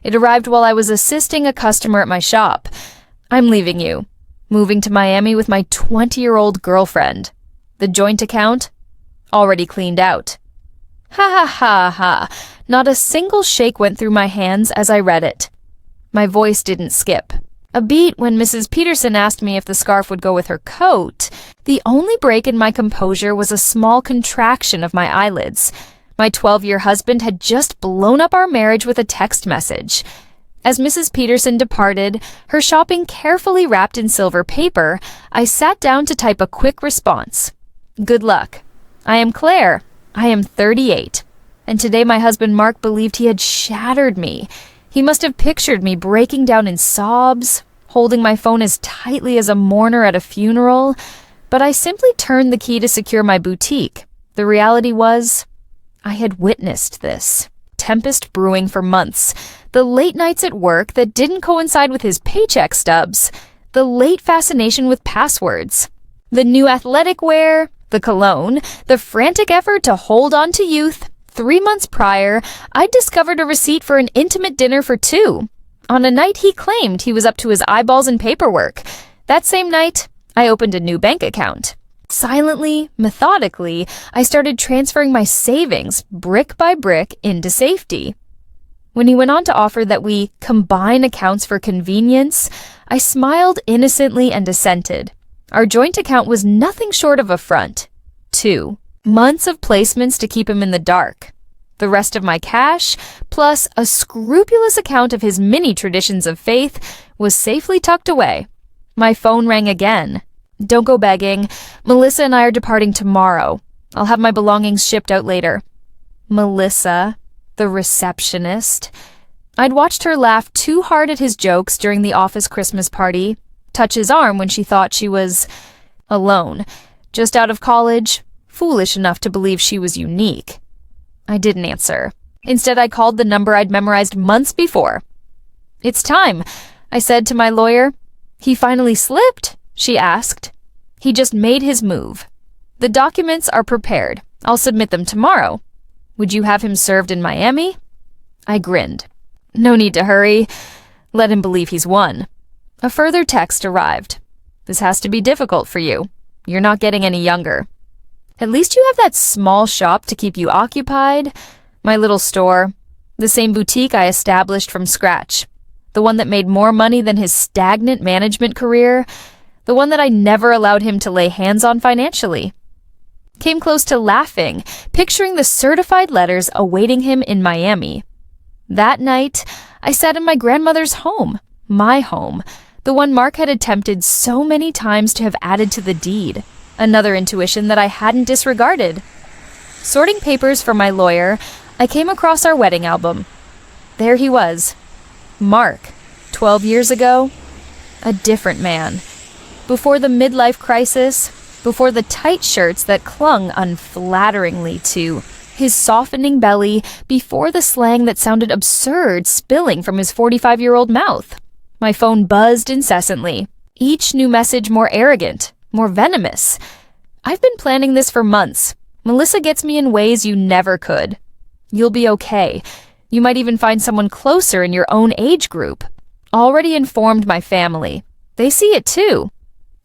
It arrived while I was assisting a customer at my shop. I'm leaving you. Moving to Miami with my 20-year-old girlfriend. The joint account? Already cleaned out. Ha ha ha ha. Not a single shake went through my hands as I read it. My voice didn't skip. A beat when Mrs. Peterson asked me if the scarf would go with her coat. The only break in my composure was a small contraction of my eyelids. My 12-year husband had just blown up our marriage with a text message. As Mrs. Peterson departed, her shopping carefully wrapped in silver paper, I sat down to type a quick response. Good luck. I am Claire. I am 38. And today my husband Mark believed he had shattered me. He must have pictured me breaking down in sobs, holding my phone as tightly as a mourner at a funeral. But I simply turned the key to secure my boutique. The reality was, I had witnessed this. Tempest brewing for months. The late nights at work that didn't coincide with his paycheck stubs. The late fascination with passwords. The new athletic wear, the cologne, the frantic effort to hold on to youth. 3 months prior, I'd discovered a receipt for an intimate dinner for two. On a night he claimed he was up to his eyeballs in paperwork. That same night, I opened a new bank account. Silently, methodically, I started transferring my savings, brick by brick, into safety. When he went on to offer that we combine accounts for convenience, I smiled innocently and assented. Our joint account was nothing short of a front. 2 months of placements to keep him in the dark. The rest of my cash, plus a scrupulous account of his many traditions of faith, was safely tucked away. My phone rang again. Don't go begging. Melissa and I are departing tomorrow. I'll have my belongings shipped out later. Melissa, the receptionist. I'd watched her laugh too hard at his jokes during the office Christmas party, touch his arm when she thought she was alone, just out of college, foolish enough to believe she was unique. I didn't answer. Instead, I called the number I'd memorized months before. It's time, I said to my lawyer. He finally slipped, she asked. He just made his move. The documents are prepared. I'll submit them tomorrow. Would you have him served in Miami? I grinned. No need to hurry. Let him believe he's won. A further text arrived. This has to be difficult for you. You're not getting any younger. At least you have that small shop to keep you occupied. My little store. The same boutique I established from scratch. The one that made more money than his stagnant management career. The one that I never allowed him to lay hands on financially. Came close to laughing, picturing the certified letters awaiting him in Miami. That night, I sat in my grandmother's home, my home, the one Mark had attempted so many times to have added to the deed. Another intuition that I hadn't disregarded. Sorting papers for my lawyer, I came across our wedding album. There he was. Mark, 12 years ago, a different man. Before the midlife crisis, before the tight shirts that clung unflatteringly to his softening belly, before the slang that sounded absurd spilling from his 45-year-old mouth. My phone buzzed incessantly, each new message more arrogant, more venomous. I've been planning this for months. Melissa gets me in ways you never could. You'll be okay. You might even find someone closer in your own age group. Already informed my family. They see it too.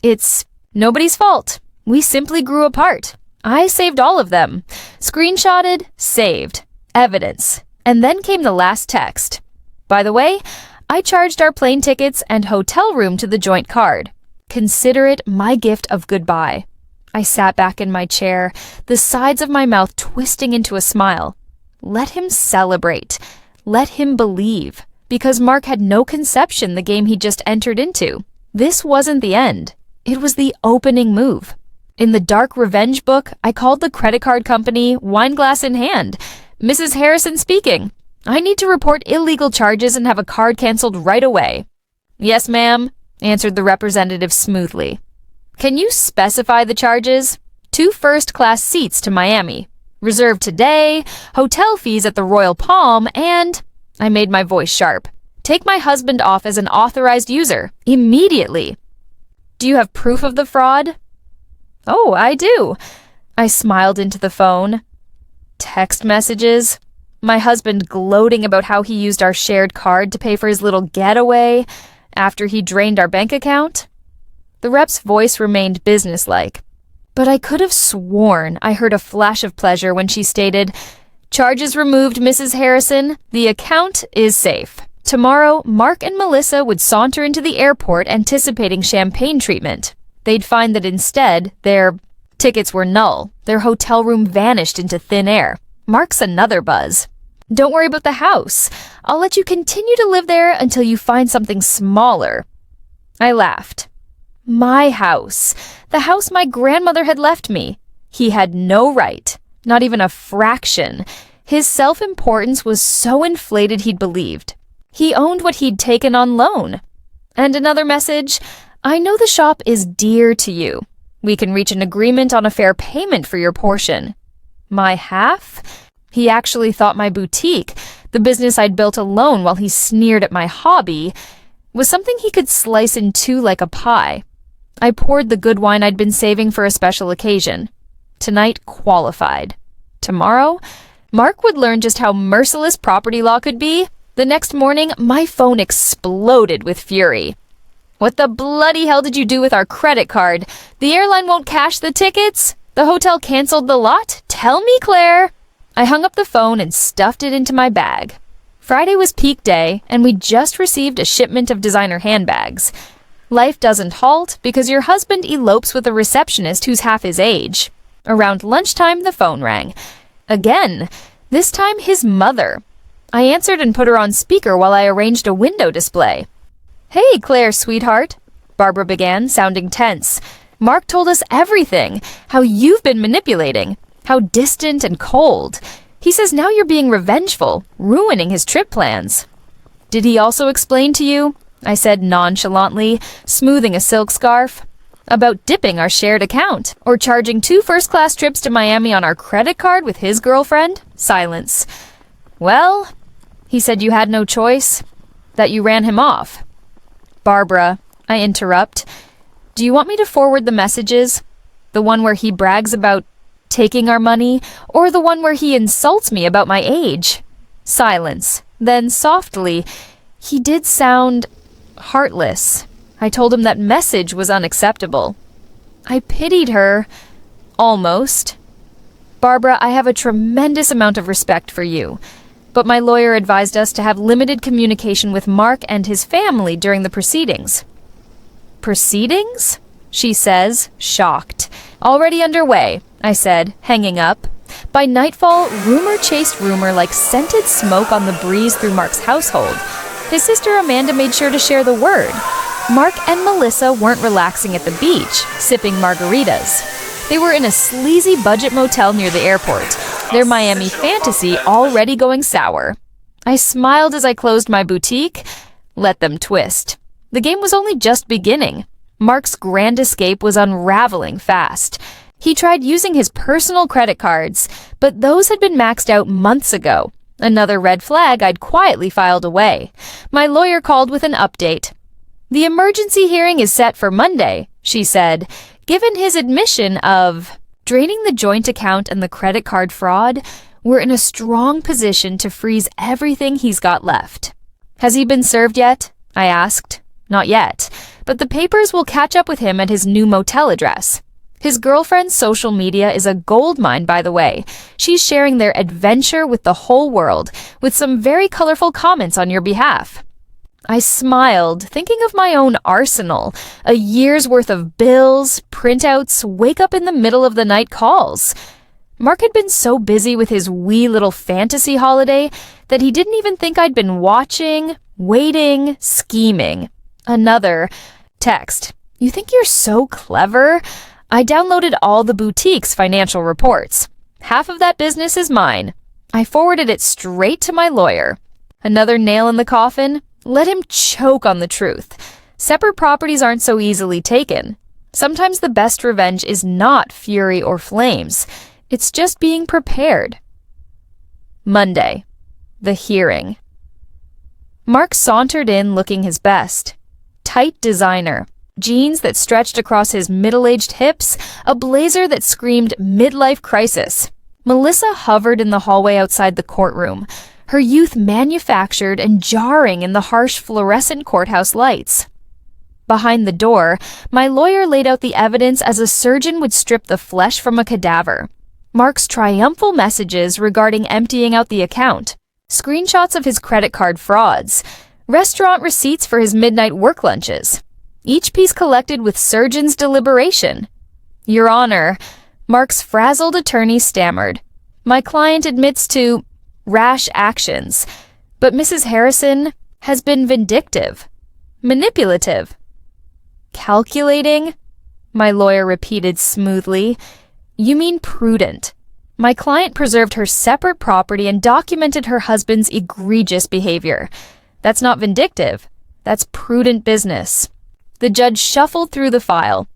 It's nobody's fault. We simply grew apart. I saved all of them. Screenshotted, saved. Evidence. And then came the last text. By the way, I charged our plane tickets and hotel room to the joint card. Consider it my gift of goodbye. I sat back in my chair, the sides of my mouth twisting into a smile. Let him celebrate. Let him believe. Because Mark had no conception the game he just entered into. This wasn't the end. It was the opening move. In the dark revenge book, I called the credit card company, wine glass in hand. Mrs. Harrison speaking. I need to report illegal charges and have a card canceled right away. Yes, ma'am, answered the representative smoothly. Can you specify the charges? 2 first-class seats to Miami. Reserved today, hotel fees at the Royal Palm, and... I made my voice sharp. Take my husband off as an authorized user. Immediately. Do you have proof of the fraud? Oh, I do. I smiled into the phone. Text messages. My husband gloating about how he used our shared card to pay for his little getaway after he drained our bank account. The rep's voice remained businesslike, but I could have sworn I heard a flash of pleasure when she stated, "Charges removed, Mrs. Harrison. The account is safe." Tomorrow, Mark and Melissa would saunter into the airport anticipating champagne treatment. They'd find that instead, their tickets were null. Their hotel room vanished into thin air. Mark's another buzz. "Don't worry about the house. I'll let you continue to live there until you find something smaller." I laughed. My house. The house my grandmother had left me. He had no right, not even a fraction. His self-importance was so inflated he'd believed. He owned what he'd taken on loan. And another message, "I know the shop is dear to you. We can reach an agreement on a fair payment for your portion." My half? He actually thought my boutique, the business I'd built alone while he sneered at my hobby, was something he could slice in two like a pie. I poured the good wine I'd been saving for a special occasion. Tonight qualified. Tomorrow, Mark would learn just how merciless property law could be. The next morning, my phone exploded with fury. "What the bloody hell did you do with our credit card? The airline won't cash the tickets? The hotel canceled the lot? Tell me, Claire." I hung up the phone and stuffed it into my bag. Friday was peak day, and we'd just received a shipment of designer handbags. Life doesn't halt because your husband elopes with a receptionist who's half his age. Around lunchtime, the phone rang. Again, this time his mother. I answered and put her on speaker while I arranged a window display. "Hey, Claire, sweetheart," Barbara began, sounding tense. "Mark told us everything, how you've been manipulating, how distant and cold. He says now you're being revengeful, ruining his trip plans." "Did he also explain to you," I said nonchalantly, smoothing a silk scarf, "about dipping our shared account, or charging 2 first-class trips to Miami on our credit card with his girlfriend?" Silence. "Well," he said, "you had no choice, that you ran him off." "Barbara," I interrupt, "do you want me to forward the messages? The one where he brags about taking our money, or the one where he insults me about my age?" Silence. Then softly, "He did sound heartless." I told him that message was unacceptable. I pitied her. Almost. "Barbara, I have a tremendous amount of respect for you, but my lawyer advised us to have limited communication with Mark and his family during the proceedings." "Proceedings?" she says, shocked. "Already underway," I said, hanging up. By nightfall, rumor chased rumor like scented smoke on the breeze through Mark's household. His sister Amanda made sure to share the word. Mark and Melissa weren't relaxing at the beach, sipping margaritas. They were in a sleazy budget motel near the airport, their Miami fantasy already going sour. I smiled as I closed my boutique. Let them twist. The game was only just beginning. Mark's grand escape was unraveling fast. He tried using his personal credit cards, but those had been maxed out months ago. Another red flag I'd quietly filed away. My lawyer called with an update. "The emergency hearing is set for Monday," she said. "Given his admission of draining the joint account and the credit card fraud, we're in a strong position to freeze everything he's got left." "Has he been served yet?" I asked. "Not yet, but the papers will catch up with him at his new motel address." His girlfriend's social media is a goldmine, by the way. She's sharing their adventure with the whole world, with some very colorful comments on your behalf. I smiled, thinking of my own arsenal, a year's worth of bills, printouts, wake-up-in-the-middle-of-the-night calls. Mark had been so busy with his wee little fantasy holiday that he didn't even think I'd been watching, waiting, scheming. Another text. "You think you're so clever?" I downloaded all the boutique's financial reports. "Half of that business is mine." I forwarded it straight to my lawyer. Another nail in the coffin? Let him choke on the truth. Separate properties aren't so easily taken. Sometimes the best revenge is not fury or flames. It's just being prepared. Monday. The hearing. Mark sauntered in looking his best. Tight designer. Jeans that stretched across his middle-aged hips, a blazer that screamed midlife crisis. Melissa hovered in the hallway outside the courtroom, her youth manufactured and jarring in the harsh fluorescent courthouse lights. Behind the door, my lawyer laid out the evidence as a surgeon would strip the flesh from a cadaver. Mark's triumphal messages regarding emptying out the account, screenshots of his credit card frauds, restaurant receipts for his midnight work lunches, each piece collected with surgeon's deliberation. "Your Honor," Mark's frazzled attorney stammered. "My client admits to rash actions, but Mrs. Harrison has been vindictive, manipulative, calculating," my lawyer repeated smoothly. "You mean prudent. My client preserved her separate property and documented her husband's egregious behavior. That's not vindictive. That's prudent business." The judge shuffled through the file.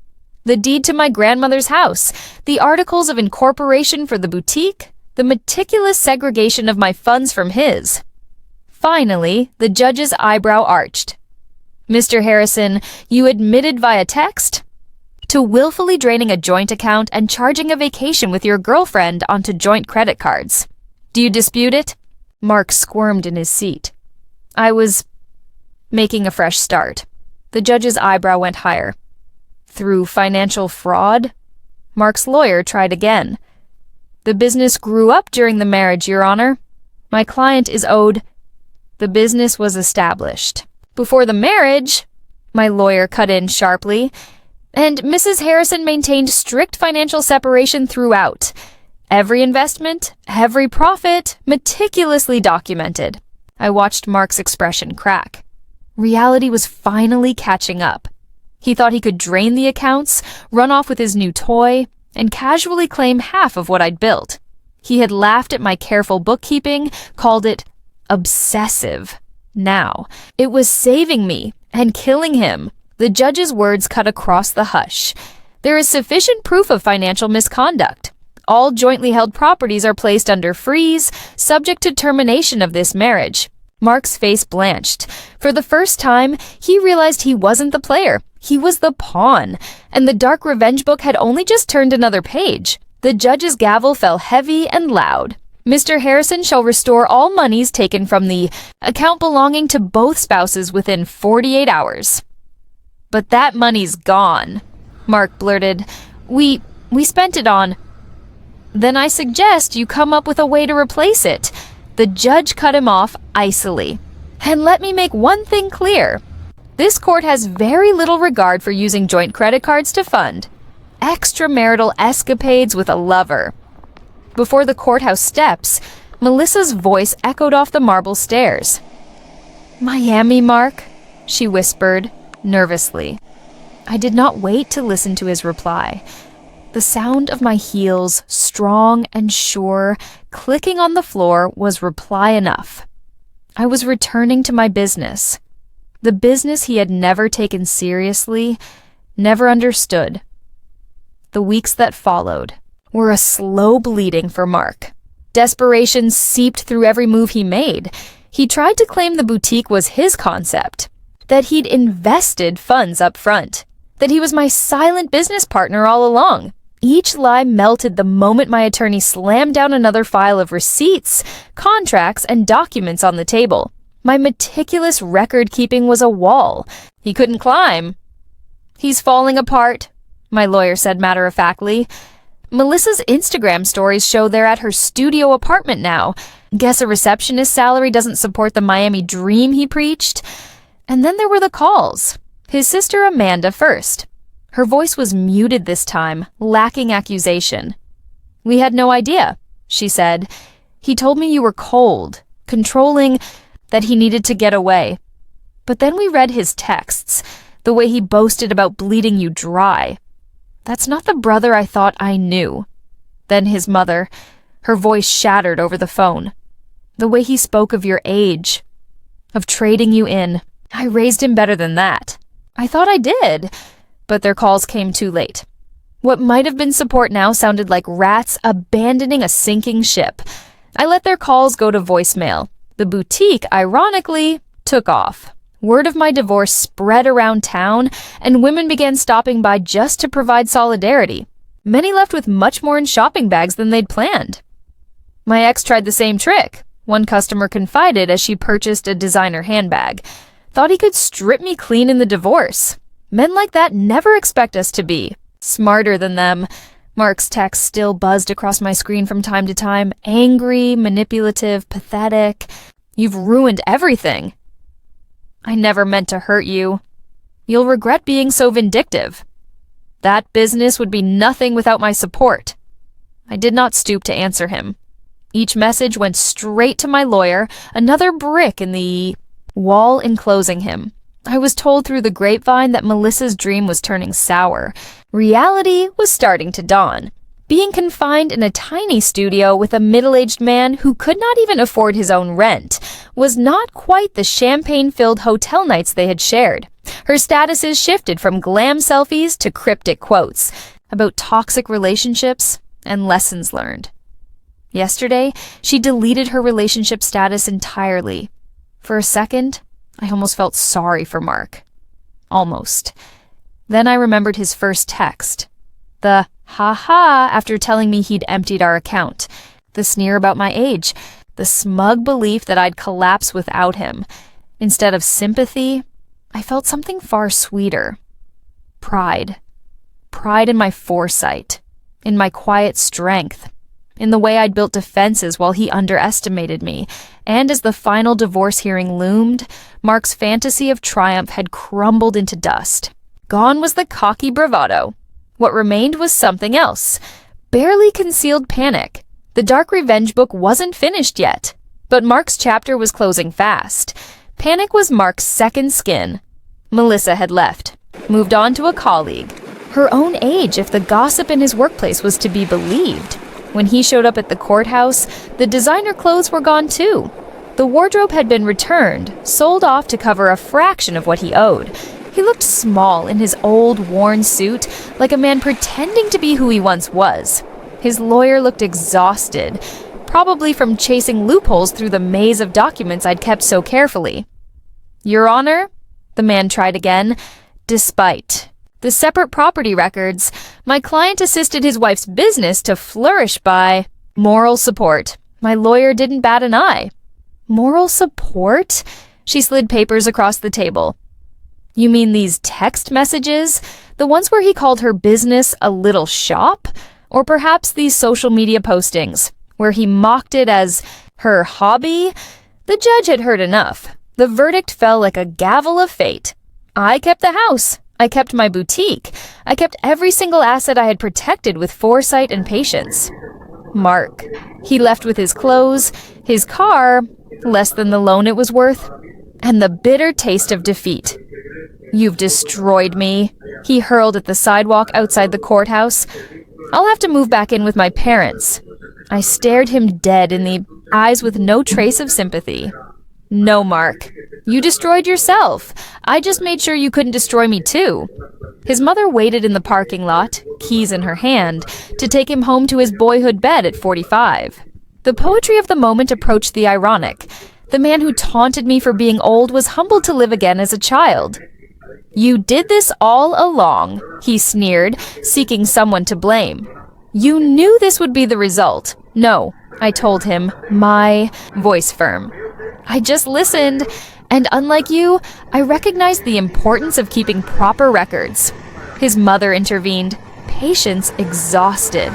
The deed to my grandmother's house, the articles of incorporation for the boutique, the meticulous segregation of my funds from his. Finally, the judge's eyebrow arched. "Mr. Harrison, you admitted via text to willfully draining a joint account and charging a vacation with your girlfriend onto joint credit cards. Do you dispute it?" Mark squirmed in his seat. "I was making a fresh start." The judge's eyebrow went higher. "Through financial fraud?" Mark's lawyer tried again. "The business grew up during the marriage, Your Honor. My client is owed—" "The business was established before the marriage," my lawyer cut in sharply, "and Mrs. Harrison maintained strict financial separation throughout. Every investment, every profit, meticulously documented." I watched Mark's expression crack. Reality was finally catching up. He thought he could drain the accounts, run off with his new toy, and casually claim half of what I'd built. He had laughed at my careful bookkeeping, called it obsessive. Now, it was saving me and killing him. The judge's words cut across the hush. "There is sufficient proof of financial misconduct. All jointly held properties are placed under freeze, subject to termination of this marriage." Mark's face blanched. For the first time, he realized he wasn't the player. He was the pawn, and the dark revenge book had only just turned another page. The judge's gavel fell heavy and loud. "Mr. Harrison shall restore all monies taken from the account belonging to both spouses within 48 hours. "But that money's gone," Mark blurted. We spent it on—" "Then I suggest you come up with a way to replace it." The judge cut him off icily. "And let me make one thing clear. This court has very little regard for using joint credit cards to fund extramarital escapades with a lover." Before the courthouse steps, Melissa's voice echoed off the marble stairs. "Miami, Mark," she whispered nervously. I did not wait to listen to his reply. The sound of my heels, strong and sure, clicking on the floor was reply enough. I was returning to my business. The business he had never taken seriously, never understood. The weeks that followed were a slow bleeding for Mark. Desperation seeped through every move he made. He tried to claim the boutique was his concept, that he'd invested funds up front, that he was my silent business partner all along. Each lie melted the moment my attorney slammed down another file of receipts, contracts, and documents on the table. My meticulous record-keeping was a wall he couldn't climb. "He's falling apart," my lawyer said matter-of-factly. "Melissa's Instagram stories show they're at her studio apartment now. Guess a receptionist's salary doesn't support the Miami dream he preached." And then there were the calls. His sister Amanda first. Her voice was muted this time, lacking accusation. "We had no idea," she said. "He told me you were cold, controlling, that he needed to get away. But then we read his texts, the way he boasted about bleeding you dry. That's not the brother I thought I knew." Then his mother, her voice shattered over the phone. "The way he spoke of your age, of trading you in. I raised him better than that." I thought I did, but their calls came too late. What might have been support now sounded like rats abandoning a sinking ship. I let their calls go to voicemail. The boutique, ironically, took off. Word of my divorce spread around town, and women began stopping by just to provide solidarity. Many left with much more in shopping bags than they'd planned. My ex tried the same trick, one customer confided as she purchased a designer handbag. Thought he could strip me clean in the divorce. Men like that never expect us to be smarter than them. Mark's text still buzzed across my screen from time to time. Angry, manipulative, pathetic. You've ruined everything. I never meant to hurt you. You'll regret being so vindictive. That business would be nothing without my support. I did not stoop to answer him. Each message went straight to my lawyer, another brick in the wall enclosing him. I was told through the grapevine that Melissa's dream was turning sour. Reality was starting to dawn. Being confined in a tiny studio with a middle-aged man who could not even afford his own rent was not quite the champagne-filled hotel nights they had shared. Her statuses shifted from glam selfies to cryptic quotes about toxic relationships and lessons learned. Yesterday, she deleted her relationship status entirely. For a second, I almost felt sorry for Mark. Almost. Then I remembered his first text. The ha-ha after telling me he'd emptied our account. The sneer about my age. The smug belief that I'd collapse without him. Instead of sympathy, I felt something far sweeter. Pride. Pride in my foresight. In my quiet strength. In the way I'd built defenses while he underestimated me. And as the final divorce hearing loomed, Mark's fantasy of triumph had crumbled into dust. Gone was the cocky bravado. What remained was something else. Barely concealed panic. The dark revenge book wasn't finished yet. But Mark's chapter was closing fast. Panic was Mark's second skin. Melissa had left. Moved on to a colleague. Her own age if the gossip in his workplace was to be believed. When he showed up at the courthouse, the designer clothes were gone too. The wardrobe had been returned, sold off to cover a fraction of what he owed. He looked small in his old, worn suit, like a man pretending to be who he once was. His lawyer looked exhausted, probably from chasing loopholes through the maze of documents I'd kept so carefully. Your Honor, the man tried again. Despite the separate property records, my client assisted his wife's business to flourish by moral support. My lawyer didn't bat an eye. Moral support? She slid papers across the table. You mean these text messages? The ones where he called her business a little shop? Or perhaps these social media postings, where he mocked it as her hobby? The judge had heard enough. The verdict fell like a gavel of fate. I kept the house. I kept my boutique. I kept every single asset I had protected with foresight and patience. Mark. He left with his clothes, his car, less than the loan it was worth, and the bitter taste of defeat. You've destroyed me, he hurled at the sidewalk outside the courthouse. I'll have to move back in with my parents. I stared him dead in the eyes with no trace of sympathy. No, Mark. You destroyed yourself. I just made sure you couldn't destroy me too. His mother waited in the parking lot, keys in her hand, to take him home to his boyhood bed at 45. The poetry of the moment approached the ironic. The man who taunted me for being old was humbled to live again as a child. You did this all along, he sneered, seeking someone to blame. You knew this would be the result. No, I told him, my voice firm. I just listened, and unlike you, I recognized the importance of keeping proper records. His mother intervened, patience exhausted.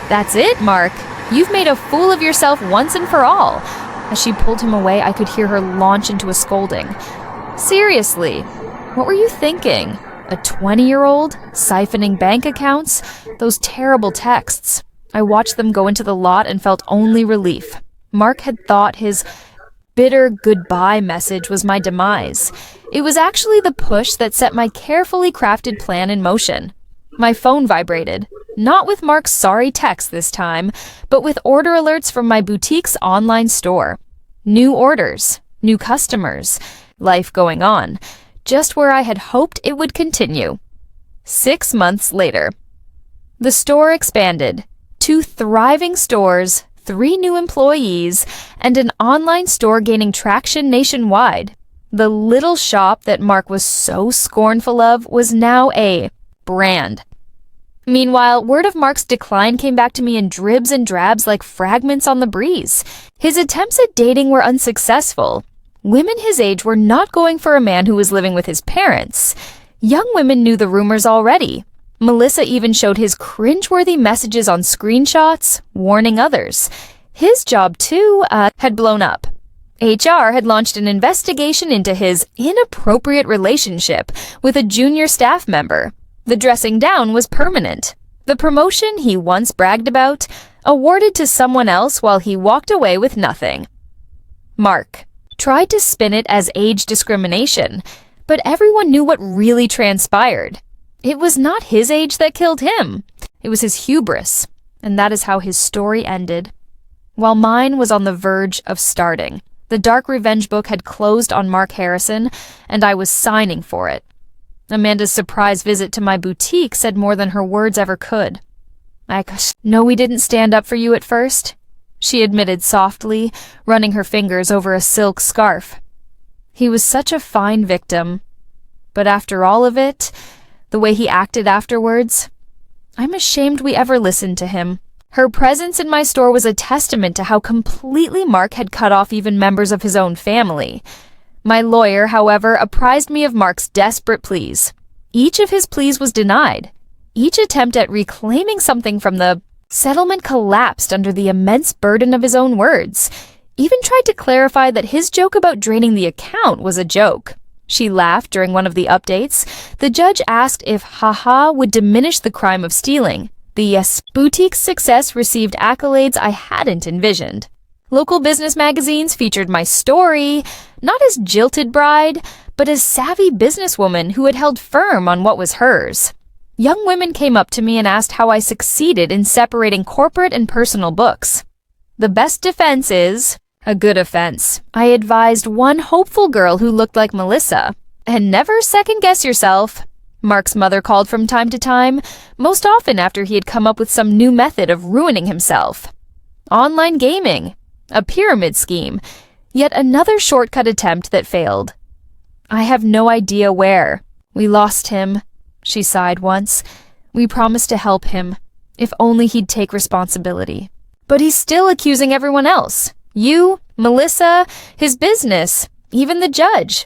That's it, Mark. You've made a fool of yourself once and for all. As she pulled him away, I could hear her launch into a scolding. Seriously, what were you thinking? A 20-year-old? Siphoning bank accounts? Those terrible texts. I watched them go into the lot and felt only relief. Mark had thought his bitter goodbye message was my demise. It was actually the push that set my carefully crafted plan in motion. My phone vibrated, not with Mark's sorry text this time, but with order alerts from my boutique's online store. New orders, new customers, life going on, just where I had hoped it would continue. 6 months later. The store expanded. 2 thriving stores, 3 new employees, and an online store gaining traction nationwide. The little shop that Mark was so scornful of was now a brand. Meanwhile, word of Mark's decline came back to me in dribs and drabs like fragments on the breeze. His attempts at dating were unsuccessful. Women his age were not going for a man who was living with his parents. Young women knew the rumors already. Melissa even showed his cringeworthy messages on screenshots, warning others. His job, too, had blown up. HR had launched an investigation into his inappropriate relationship with a junior staff member. The dressing down was permanent. The promotion he once bragged about, awarded to someone else while he walked away with nothing. Mark tried to spin it as age discrimination, but everyone knew what really transpired. It was not his age that killed him. It was his hubris, and that is how his story ended. While mine was on the verge of starting, the dark revenge book had closed on Mark Harrison, and I was signing for it. Amanda's surprise visit to my boutique said more than her words ever could. "I know we didn't stand up for you at first," she admitted softly, running her fingers over a silk scarf. "He was such a fine victim. But after all of it, the way he acted afterwards, I'm ashamed we ever listened to him." Her presence in my store was a testament to how completely Mark had cut off even members of his own family. My lawyer, however, apprised me of Mark's desperate pleas. Each of his pleas was denied. Each attempt at reclaiming something from the settlement collapsed under the immense burden of his own words. Even tried to clarify that his joke about draining the account was a joke. She laughed during one of the updates. The judge asked if haha would diminish the crime of stealing. The boutique's success received accolades I hadn't envisioned. Local business magazines featured my story, not as jilted bride, but as savvy businesswoman who had held firm on what was hers. Young women came up to me and asked how I succeeded in separating corporate and personal books. The best defense is a good offense, I advised one hopeful girl who looked like Melissa. And never second-guess yourself, Mark's mother called from time to time, most often after he had come up with some new method of ruining himself. Online gaming. A pyramid scheme, yet another shortcut attempt that failed. "I have no idea where. We lost him," she sighed once. "We promised to help him, if only he'd take responsibility. But he's still accusing everyone else. You, Melissa, his business, even the judge."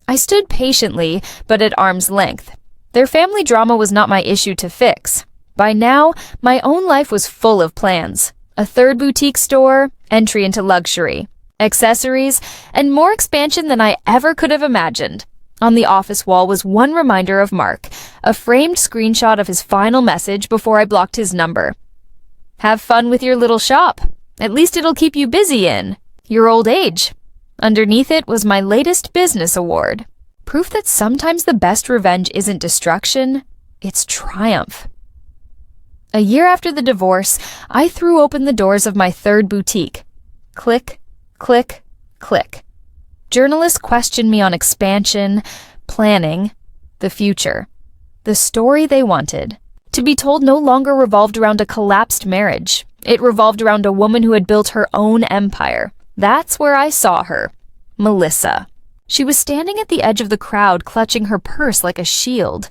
I stood patiently, but at arm's length. Their family drama was not my issue to fix. By now, my own life was full of plans. A third boutique store, entry into luxury, accessories, and more expansion than I ever could have imagined. On the office wall was one reminder of Mark, a framed screenshot of his final message before I blocked his number. "Have fun with your little shop. At least it'll keep you busy in your old age." Underneath it was my latest business award. Proof that sometimes the best revenge isn't destruction, it's triumph. A year after the divorce, I threw open the doors of my third boutique. Click, click, click. Journalists questioned me on expansion, planning, the future. The story they wanted. To be told no longer revolved around a collapsed marriage. It revolved around a woman who had built her own empire. That's where I saw her. Melissa. She was standing at the edge of the crowd, clutching her purse like a shield.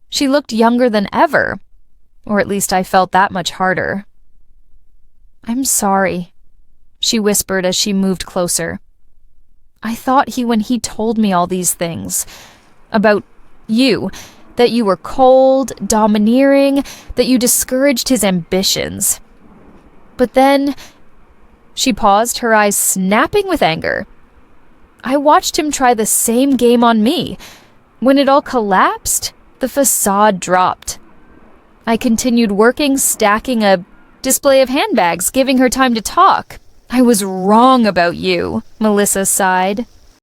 She looked younger than ever. Or at least I felt that much harder. "I'm sorry," she whispered as she moved closer. "I thought when he told me all these things about you, that you were cold, domineering, that you discouraged his ambitions. But then," she paused, her eyes snapping with anger, "I watched him try the same game on me. When it all collapsed, the facade dropped. I continued working, stacking a display of handbags, giving her time to talk. I was wrong about you," Melissa sighed.